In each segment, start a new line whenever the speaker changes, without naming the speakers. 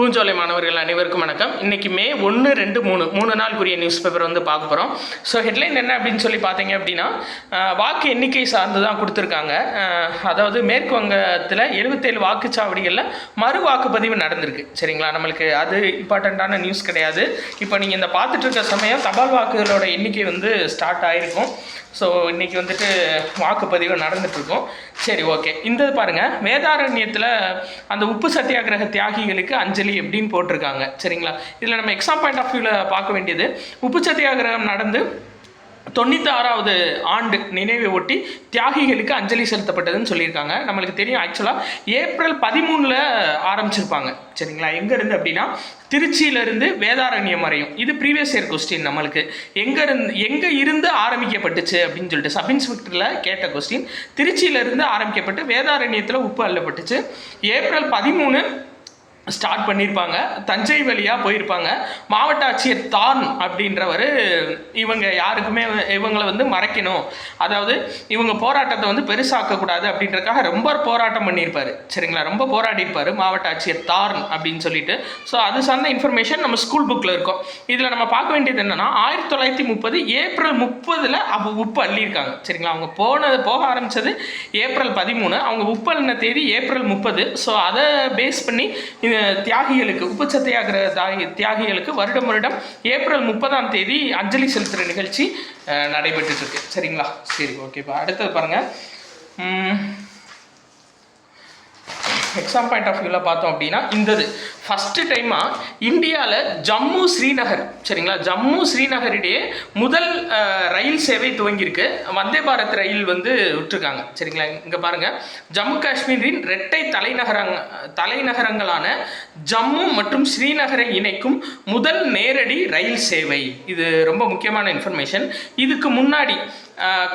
பூஞ்சோலை மாணவர்கள் அனைவருக்கும் வணக்கம். இன்றைக்கி மே 1, 2, 3 நாளுக்குரிய நியூஸ் பேப்பர் வந்து பார்க்க போகிறோம். ஸோ ஹெட்லைன் என்ன அப்படின்னு சொல்லி பார்த்தீங்க அப்படின்னா, வாக்கு எண்ணிக்கை சார்ந்து தான் கொடுத்துருக்காங்க. அதாவது மேற்கு வங்கத்தில் 77 வாக்குச்சாவடிகளில் மறு வாக்குப்பதிவு நடந்திருக்கு. சரிங்களா, நம்மளுக்கு அது இம்பார்ட்டண்ட்டான நியூஸ் கிடையாது. இப்போ நீங்கள் இந்த பார்த்துட்டு இருக்க சமயம் தபால் வாக்குகளோட எண்ணிக்கை வந்து ஸ்டார்ட் ஆகிருக்கும். ஸோ இன்றைக்கி வந்துட்டு வாக்குப்பதிவு நடந்துகிட்ருக்கோம். சரி, ஓகே. இந்த பாருங்கள், வேதாரண்யத்தில் அந்த உப்பு சத்தியாகிரக தியாகிகளுக்கு அஞ்சலி எப்படின்னு போட்டிருக்காங்க. சரிங்களா, இதில் நம்ம எக்ஸாம் பாயிண்ட் ஆஃப் வியூவில் பார்க்க வேண்டியது, உப்பு சத்தியாகிரகம் நடந்து 96வது ஆண்டு நினைவை ஒட்டி தியாகிகளுக்கு அஞ்சலி செலுத்தப்பட்டதுன்னு சொல்லியிருக்காங்க. நம்மளுக்கு தெரியும், ஆக்சுவலாக ஏப்ரல் 13 ஆரம்பிச்சிருப்பாங்க. சரிங்களா, எங்கேருந்து அப்படின்னா திருச்சியிலிருந்து வேதாரண்யம் வரையும். இது ப்ரீவியஸ் இயர் கொஸ்டின். நம்மளுக்கு எங்கே இருந்து ஆரம்பிக்கப்பட்டுச்சு அப்படின்னு சொல்லிட்டு சப் இன்ஸ்பெக்டரில் கேட்ட கொஸ்டின். திருச்சியிலிருந்து ஆரம்பிக்கப்பட்டு வேதாரண்யத்தில் உப்பு அள்ளப்பட்டுச்சு. ஏப்ரல் 13 ஸ்டார்ட் பண்ணியிருப்பாங்க. தஞ்சை வழியாக போயிருப்பாங்க. மாவட்ட ஆட்சியர் தான் அப்படின்றவர் இவங்க யாருக்குமே இவங்களை வந்து மறைக்கணும், அதாவது இவங்க போராட்டத்தை வந்து பெருசாக்கக்கூடாது அப்படின்றக்காக ரொம்ப போராட்டம் பண்ணியிருப்பார். சரிங்களா, ரொம்ப போராடியிருப்பார் மாவட்ட ஆட்சியர் தான் அப்படின்னு சொல்லிட்டு. ஸோ அது சார்ந்த இன்ஃபர்மேஷன் நம்ம ஸ்கூல் புக்கில் இருக்கும். இதில் நம்ம பார்க்க வேண்டியது என்னென்னா, 1930 ஏப்ரல் 30 அப்போ உப்பு அள்ளியிருக்காங்க. சரிங்களா, அவங்க போக ஆரம்பித்தது ஏப்ரல் 13, அவங்க உப்பு அள்ளின தேதி ஏப்ரல் 30. ஸோ அதை பேஸ் பண்ணி தியாகிகளுக்கு, உப்பு சத்தியாகிரக தியாகிகளுக்கு வருடம் ஏப்ரல் 30 அஞ்சலி செலுத்துகிற நிகழ்ச்சி நடைபெற்று இருக்கு. சரிங்களா, சரி, ஓகே. இப்போ அடுத்தது பாருங்கள், எக்ஸாம் பாயிண்ட் ஆஃப் வியூவில் பார்த்தோம் அப்படின்னா, இந்தது ஃபஸ்ட்டு டைமாக இந்தியாவில் ஜம்மு ஸ்ரீநகர், சரிங்களா, ஜம்மு ஸ்ரீநகரிடையே முதல் ரயில் சேவை துவங்கியிருக்கு. வந்தே பாரத் ரயில் வந்து விட்டுருக்காங்க. சரிங்களா, இங்கே பாருங்கள், ஜம்மு காஷ்மீரின் இரட்டை தலைநகரங்களான ஜம்மு மற்றும் ஸ்ரீநகரை இணைக்கும் முதல் நேரடி ரயில் சேவை. இது ரொம்ப முக்கியமான இன்ஃபர்மேஷன். இதுக்கு முன்னாடி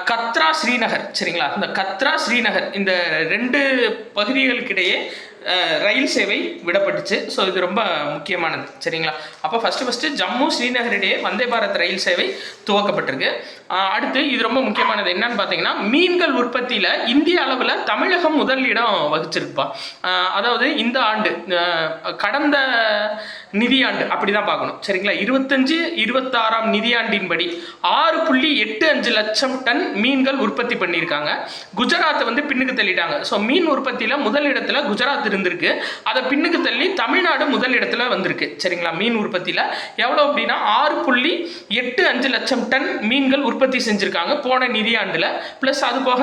கத்ரா ஸ்ரீநகர், சரிங்களா, இந்த கத்ரா ஸ்ரீநகர் இந்த 2 பகுதிகளுக்கிடையே ரயில் சேவை விடப்பட்டுச்சு. ஸோ இது ரொம்ப முக்கியமானது. சரிங்களா, அப்போ ஃபஸ்ட்டு ஜம்மு ஸ்ரீநகரிடையே வந்தே பாரத் ரயில் சேவை துவக்கப்பட்டிருக்கு. அடுத்து இது ரொம்ப முக்கியமானது என்னன்னு பார்த்தீங்கன்னா, மீன்கள் உற்பத்தியில் இந்திய அளவில் தமிழகம் முதல் இடம் வகிச்சிருக்குப்பா. அதாவது இந்த ஆண்டு, கடந்த நிதியாண்டு அப்படி தான் பார்க்கணும். சரிங்களா, 25-26 நிதியாண்டின்படி 6.85 லட்சம் டன் மீன்கள் உற்பத்தி பண்ணியிருக்காங்க. குஜராத்தை வந்து பின்னுக்கு தள்ளிட்டாங்க. ஸோ மீன் உற்பத்தியில் முதல் இடத்துல குஜராத் இருந்திருக்கு. அதை பின்னுக்கு தள்ளி தமிழ்நாடு முதல் இடத்துல வந்திருக்கு. சரிங்களா, மீன் உற்பத்தியில் எவ்வளோ அப்படின்னா 6.85 லட்சம் டன் மீன்கள் உற்பத்தி செஞ்சுருக்காங்க போன நிதியாண்டில். ப்ளஸ் அது போக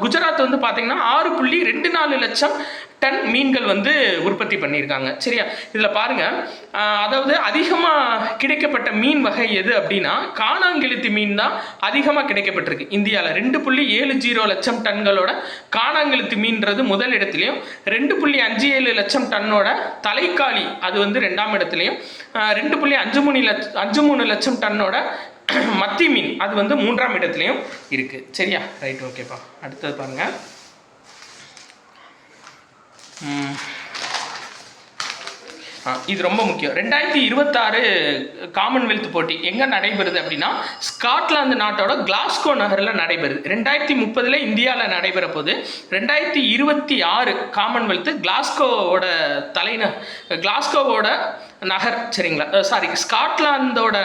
குஜராத் வந்து பார்த்தீங்கன்னா 6.24 லட்சம் டன் மீன்கள் வந்து உற்பத்தி பண்ணியிருக்காங்க. சரியா, இதில் பாருங்கள், அதாவது அதிகமாக கிடைக்கப்பட்ட மீன் வகை எது அப்படின்னா காணாங்கெழுத்தி மீன் தான் அதிகமாக கிடைக்கப்பட்டிருக்கு இந்தியாவில். 2.70 லட்சம் டன்களோட காணாங்கெழுத்தி மீன்றது முதல் இடத்துலையும், 2.57 லட்சம் டன்னோட தலைக்காளி அது வந்து 2ஆம் இடத்துலையும், 2.53 லட்சம் டன்னோட மத்தி மீன் அது வந்து 3ஆம் இடத்துலையும் இருக்குது. சரியா, ரைட், ஓகேப்பா. அடுத்தது பாருங்கள், இது ரொம்ப முக்கியம். 2026 காமன்வெல்த் போட்டி எங்கே நடைபெறுது அப்படின்னா ஸ்காட்லாந்து நாட்டோட கிளாஸ்கோ நகரில் நடைபெறுது. 2030 இந்தியாவில் நடைபெற போது. 2026 காமன்வெல்த் கிளாஸ்கோவோட நகர், சரிங்களா, சாரி, ஸ்காட்லாந்தோட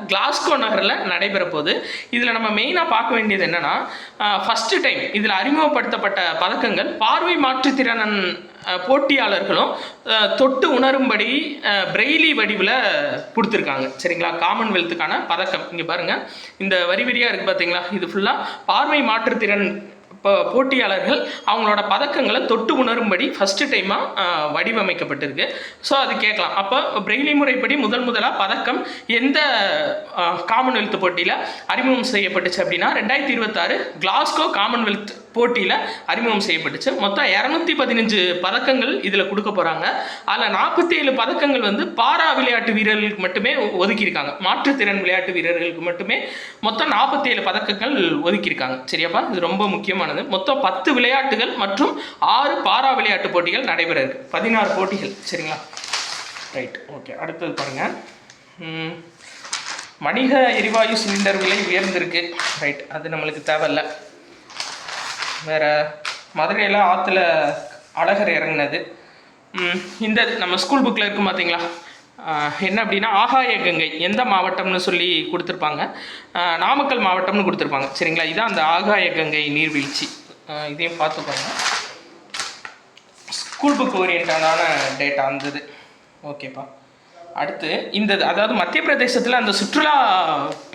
கிளாஸ்கோ நகரில் நடைபெற போது. இதில் நம்ம மெயினாக பார்க்க வேண்டியது என்னென்னா, ஃபஸ்ட்டு டைம் இதில் அறிமுகப்படுத்தப்பட்ட பதக்கங்கள் பார்வை மாற்றுத்திறன் போட்டியாளர்களும் தொட்டு உணரும்படி பிரெய்லி வடிவில் கொடுத்துருக்காங்க. சரிங்களா, காமன்வெல்த்துக்கான பதக்கம் இங்கே பாருங்கள், இந்த வரிவரியாக இருக்குது பார்த்தீங்களா, இது ஃபுல்லாக பார்வை மாற்றுத்திறன் போட்டியாளர்கள் அவங்களோட பதக்கங்களை தொட்டு உணரும்படி ஃபஸ்ட்டு டைமாக வடிவமைக்கப்பட்டிருக்கு. ஸோ அது கேட்கலாம். அப்போ பிரெய்லி முறைப்படி முதலாக பதக்கம் எந்த காமன்வெல்த் போட்டியில் அறிமுகம் செய்யப்பட்டுச்சு அப்படின்னா 2026 கிளாஸ்கோ காமன்வெல்த் போட்டியில் அறிமுகம் செய்யப்பட்டுச்சு. மொத்தம் 215 பதக்கங்கள் இதில் கொடுக்க போகிறாங்க. அதில் 47 பதக்கங்கள் வந்து பாரா விளையாட்டு வீரர்களுக்கு மட்டுமே ஒதுக்கியிருக்காங்க. மாற்றுத்திறன் விளையாட்டு வீரர்களுக்கு மட்டுமே மொத்தம் 47 பதக்கங்கள் ஒதுக்கியிருக்காங்க. சரியாப்பா, இது ரொம்ப முக்கியமானது. மொத்தம் 10 விளையாட்டுகள் மற்றும் 6 பாரா விளையாட்டு போட்டிகள் நடைபெற இருக்கு. 16 போட்டிகள். சரிங்களா, ரைட், ஓகே. அடுத்தது பாருங்கள், வணிக எரிவாயு சிலிண்டர் விலை உயர்ந்திருக்கு. ரைட், அது நம்மளுக்கு தேவையில்லை. வேறு மதுரையில் ஆற்றுல அழகர் இறங்கினது, இந்த நம்ம ஸ்கூல் புக்கில் இருக்கும் பார்த்தீங்களா, என்ன அப்படின்னா ஆகாய கங்கை எந்த மாவட்டம்னு சொல்லி கொடுத்துருப்பாங்க, நாமக்கல் மாவட்டம்னு கொடுத்துருப்பாங்க. சரிங்களா, இதுதான் அந்த ஆகாய கங்கை நீர்வீழ்ச்சி. இதையும் பார்த்துக்கோங்க, ஸ்கூல் புக் ஓரியன்டான டேட்டா இருந்தது. ஓகேப்பா. அடுத்து இந்த அதாவது மத்திய பிரதேசத்தில் அந்த சுற்றுலா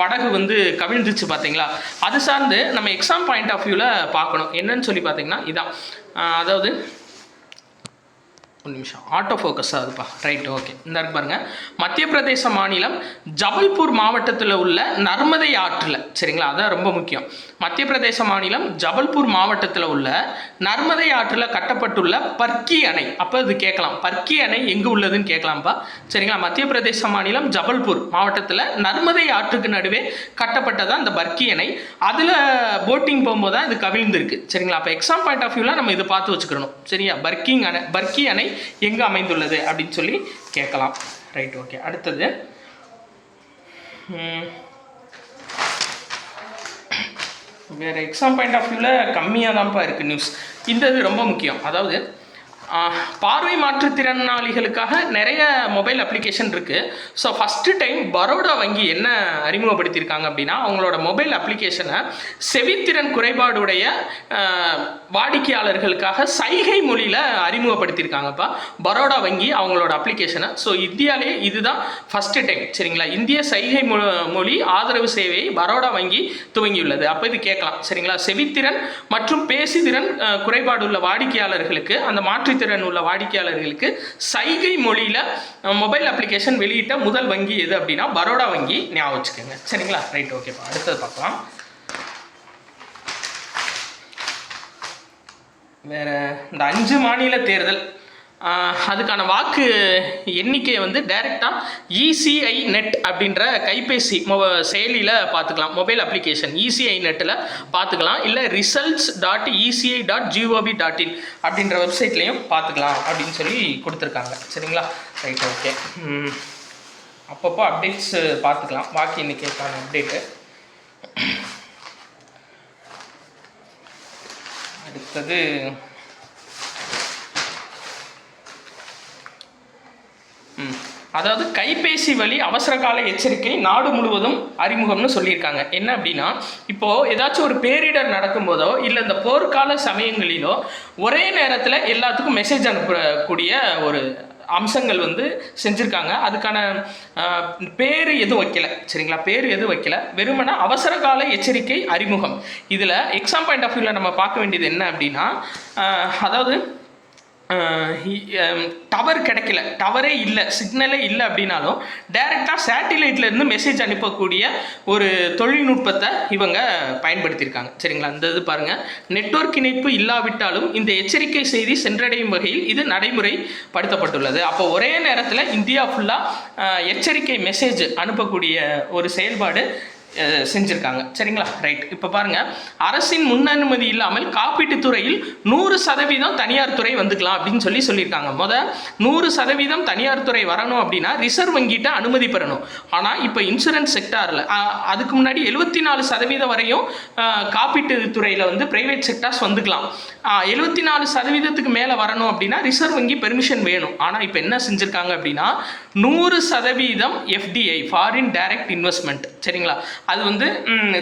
படகு வந்து கவிழ்ந்துச்சு பார்த்தீங்களா, அது சார்ந்து நம்ம எக்ஸாம் பாயிண்ட் ஆஃப் வியூவில் பார்க்கணும். என்னன்னு சொல்லி பார்த்தீங்கன்னா இதான், அதாவது ஒரு நிமிஷம் ஆட்டோ ஃபோக்கஸ் ஆகுதுப்பா. Right, okay. இந்த இருக்கு பாருங்கள், மத்திய பிரதேச மாநிலம் ஜபல்பூர் மாவட்டத்தில் உள்ள நர்மதை ஆற்றில், சரிங்களா, அதான் ரொம்ப முக்கியம். மத்திய பிரதேச மாநிலம் ஜபல்பூர் மாவட்டத்தில் உள்ள நர்மதை ஆற்றில் கட்டப்பட்டுள்ள பர்க்கி அணை. அப்போ இது கேட்கலாம், பர்க்கி அணை எங்கே உள்ளதுன்னு கேட்கலாம்ப்பா. சரிங்களா, மத்திய பிரதேச மாநிலம் ஜபல்பூர் மாவட்டத்தில் நர்மதை ஆற்றுக்கு நடுவே கட்டப்பட்டதான் இந்த பர்க்கி அணை. அதில் போட்டிங் போகும்போது தான் இது கவிழ்ந்துருக்கு. சரிங்களா, அப்போ எக்ஸாம் பாயிண்ட் ஆஃப் வியூவில் நம்ம இதை பார்த்து வச்சுக்கணும். சரியா, பர்க்கி அணை எங்கே அமைந்துள்ளது அப்படின்னு சொல்லி கேட்கலாம். Right, okay. அடுத்தது வேற எக்ஸாம் பாயிண்ட் ஆஃப் வியூவில் கம்மியாக தான்ப்பா இருக்குது நியூஸ். இந்த இது ரொம்ப முக்கியம். அதாவது பார்வை மாற்றுத்திறனாளிகளுக்காக நிறைய மொபைல் அப்ளிகேஷன் இருக்குது. ஸோ ஃபஸ்ட்டு டைம் பரோடா வங்கி என்ன அறிமுகப்படுத்தியிருக்காங்க அப்படின்னா, அவங்களோட மொபைல் அப்ளிகேஷனை செவித்திறன் குறைபாடுடைய வாடிக்கையாளர்களுக்காக சைகை மொழியில் அறிமுகப்படுத்தியிருக்காங்கப்பா பரோடா வங்கி அவங்களோட அப்ளிகேஷனை. ஸோ இந்தியாவிலே இதுதான் ஃபஸ்ட்டு டைம். சரிங்களா, இந்திய சைகை மொழி ஆதரவு சேவையை பரோடா வங்கி துவங்கியுள்ளது. அப்போ இது கேட்கலாம். சரிங்களா, செவித்திறன் மற்றும் பேசுதிறன் குறைபாடு உள்ள வாடிக்கையாளர்களுக்கு, அந்த மாற்று திறன் உள்ள வாடிக்கையாளர்களுக்கு சைகை மொழியில மொபைல் அப்ளிகேஷன் வெளியிட்ட முதல் வங்கி எது அப்படின்னா பரோடா வங்கி. ஞாபகம் வச்சுக்கோங்க. சரிங்களா, ரைட், ஓகேப்பா. அடுத்தது பார்க்கலாம். வேற இந்த 5 மாநில தேர்தல் அதுக்கான வாக்கு எண்ணிக்கையை வந்து டைரெக்டாக இசிஐ நெட் அப்படின்ற கைபேசி செயலியில் பார்த்துக்கலாம். மொபைல் அப்ளிகேஷன் இசிஐ நெட்டில் பார்த்துக்கலாம். இல்லை results.eci.gov.in அப்படின்ற வெப்சைட்லேயும் பார்த்துக்கலாம் அப்படின்னு சொல்லி கொடுத்துருக்காங்க. சரிங்களா, ரைட், ஓகே. அப்பப்போ அப்டேட்ஸ் பார்த்துக்கலாம், வாக்கு எண்ணிக்கைக்கான அப்டேட்டு. அடுத்தது அதாவது கைபேசி வழி அவசர கால எச்சரிக்கை நாடு முழுவதும் அறிமுகம்னு சொல்லியிருக்காங்க. என்ன அப்படின்னா, இப்போது ஏதாச்சும் ஒரு பேரிடர் நடக்கும்போதோ இல்லை இந்த போர்க்கால சமயங்களிலோ ஒரே நேரத்தில் எல்லாத்துக்கும் மெசேஜ் அனுப்பக்கூடிய ஒரு அம்சங்கள் வந்து செஞ்சுருக்காங்க. அதுக்கான பேர் எதுவும் வைக்கல. சரிங்களா, பேர் எதுவும் வைக்கல, வெறுமனா அவசர கால எச்சரிக்கை அறிமுகம். இதில் எக்ஸாம் பாயிண்ட் ஆஃப் வியூவில் நம்ம பார்க்க வேண்டியது என்ன அப்படின்னா, அதாவது டவர் கிடைக்கல, டவரே இல்லை, சிக்னலே இல்லை அப்படின்னாலும் டைரெக்டாக சேட்டிலைட்லேருந்து மெசேஜ் அனுப்பக்கூடிய ஒரு தொழில்நுட்பத்தை இவங்க பயன்படுத்தியிருக்காங்க. சரிங்களா, இந்த இது பாருங்கள், நெட்வொர்க் இணைப்பு இல்லாவிட்டாலும் இந்த எச்சரிக்கை செய்தி சென்றடையும் வகையில் இது நடைமுறைப்படுத்தப்பட்டுள்ளது. அப்போ ஒரே நேரத்தில் இந்தியா ஃபுல்லாக எச்சரிக்கை மெசேஜ் அனுப்பக்கூடிய ஒரு செயல்பாடு செஞ்சுருக்காங்க. சரிங்களா, ரைட். இப்போ பாருங்கள், அரசின் முன்னனுமதி இல்லாமல் காப்பீட்டுத் துறையில் 100% தனியார் துறை வந்துக்கலாம் அப்படின்னு சொல்லியிருக்காங்க. 100% தனியார் துறை வரணும் அப்படின்னா ரிசர்வ் வங்கிட்ட அனுமதி பெறணும். ஆனால் இப்போ இன்சூரன்ஸ் செக்டாரில் அதுக்கு முன்னாடி 74% வரையும் காப்பீட்டு துறையில் வந்து பிரைவேட் செக்டார்ஸ் வந்துக்கலாம். 74% மேலே வரணும் அப்படின்னா ரிசர்வ் வங்கி பெர்மிஷன் வேணும். ஆனால் இப்போ என்ன செஞ்சுருக்காங்க அப்படின்னா 100% எஃப்டிஐ, ஃபாரின் டைரக்ட் இன்வெஸ்ட்மெண்ட். சரிங்களா, அது வந்து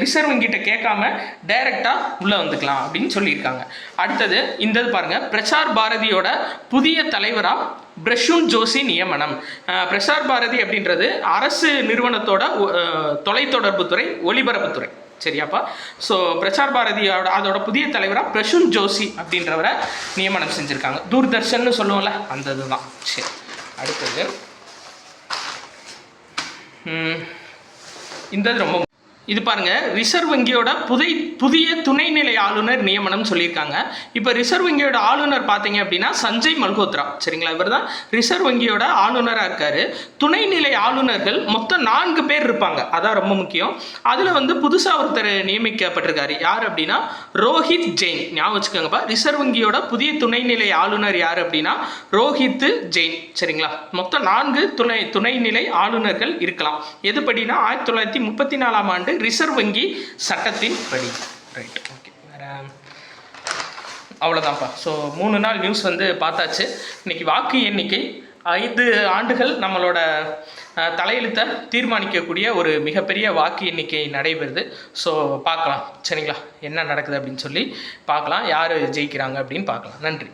ரிசர்வ் வங்கிட்ட கேட்காம டைரக்டாக உள்ளே வந்துக்கலாம் அப்படின்னு சொல்லியிருக்காங்க. அடுத்தது இந்த பாருங்கள், பிரசார் பாரதியோட புதிய தலைவராக பிரசூன் ஜோஷி நியமனம். பிரசார் பாரதி அப்படின்றது அரசு நிறுவனத்தோட தொலைத்தொடர்புத்துறை, ஒலிபரப்புத்துறை. சரியாப்பா. ஸோ பிரசார் பாரதியோட அதோட புதிய தலைவராக பிரசூன் ஜோஷி அப்படின்றவரை நியமனம் செஞ்சுருக்காங்க. தூர்தர்ஷன் சொல்லுவோம்ல, அந்த இதுதான். சரி, அடுத்தது இந்த ரொம்ப இது பாருங்கள், ரிசர்வ் வங்கியோட புதிய துணைநிலை ஆளுநர் நியமனம் சொல்லியிருக்காங்க. இப்போ ரிசர்வ் வங்கியோட ஆளுநர் பார்த்தீங்க அப்படின்னா சஞ்சய் மல்ஹோத்ரா. சரிங்களா, இவர் தான் ரிசர்வ் வங்கியோட ஆளுநராக இருக்கார். துணைநிலை ஆளுநர்கள் மொத்தம் 4 பேர் இருப்பாங்க, அதான் ரொம்ப முக்கியம். அதில் வந்து புதுசாக ஒருத்தர் நியமிக்கப்பட்டிருக்காரு. யார் அப்படின்னா ரோஹித் ஜெயின். ஞாபகம் வச்சுக்கோங்கப்பா, ரிசர்வ் வங்கியோட புதிய துணைநிலை ஆளுநர் யார் அப்படின்னா ரோஹித் ஜெயின். சரிங்களா, மொத்தம் 4 துணைநிலை ஆளுநர்கள் இருக்கலாம். எதுபடினா 1934ஆம் ஆண்டு ரிசர்வ் வங்கி சட்டத்தின் படி. Right, okay. அவ்வளோதான்ப்பா. ஸோ 3 நாள் நியூஸ் வந்து பார்த்தாச்சு. இன்றைக்கி வாக்கு எண்ணிக்கை 5 ஆண்டுகள் நம்மளோட தலையெழுத்தை தீர்மானிக்கக்கூடிய ஒரு மிகப்பெரிய வாக்கு எண்ணிக்கை நடைபெறுது. ஸோ பார்க்கலாம் சரிங்களா, என்ன நடக்குது அப்படின்னு சொல்லி பார்க்கலாம், யார் ஜெயிக்கிறாங்க அப்படின்னு பார்க்கலாம். நன்றி.